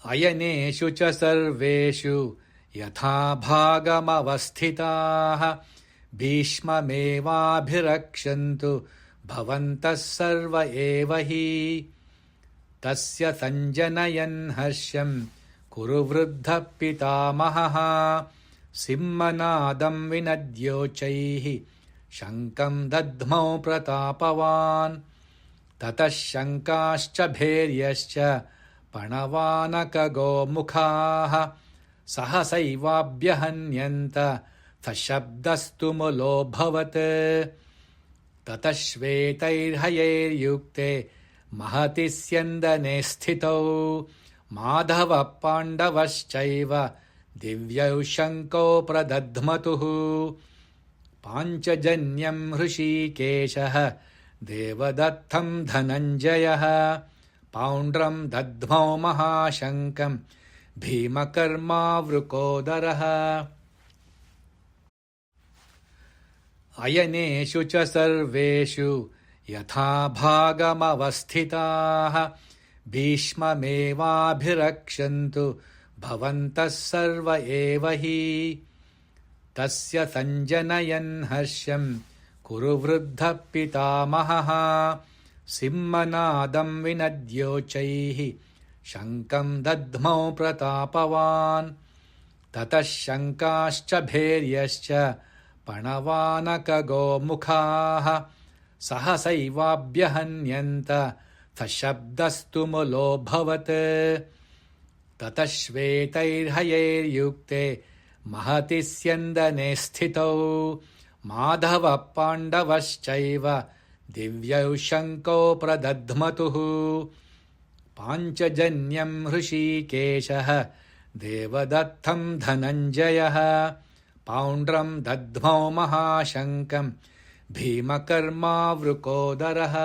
अयनेषु च सर्वेषु यथा भागमवस्थिताः भीष्ममेवाभिरक्षन्तु भवन्तः सर्व एव हि। तस्य सञ्जनयन् हर्षं कुरु वृद्धः पितामहः सिंहनादं विनद्योच्चैः शङ्खं दद्मौ प्रतापवान्। ततः शङ्काश्च भैर्यश्च पणवानकगोमुखाः सहसैवाभ्यहन्यन्त सशब्दस्तु मुलोऽभवत्। ततः श्वेतैर्हयैर्युक्ते महति स्यन्दने स्थितौ माधवः पाण्डवश्चैव दिव्यौ शङ्खौ प्रदध्मतुः। पाञ्चजन्यं हृषीकेशः देवदत्तं धनञ्जयः पौण्ड्रं दद्मौ महाशङ्खं भीमकर्मावृकोदरः। अयनेषु च सर्वेषु यथा भागमवस्थिताः भीष्ममेवाभिरक्षन्तु भवन्तः सर्व एव हि। तस्य सञ्जनयन् हर्षं कुरु वृद्धः पितामहः सिंहनादं विनद्योच्चैः शङ्खं दद्मौ प्रतापवान्। ततः शङ्काश्च भैर्यश्च पणवानकगोमुखाः सहसैवाभ्यहन्यन्त सशब्दस्तु मुलोऽभवत्। ततः श्वेतैर्हयैर्युक्ते महति स्यन्दने स्थितौ माधवः पाण्डवश्चैव दिव्यौ शङ्खौ प्रदध्मतुः। पाञ्चजन्यं हृषीकेशः देवदत्तं धनञ्जयः पौण्ड्रं दद्मौ महाशङ्खं भीमकर्मावृकोदरः।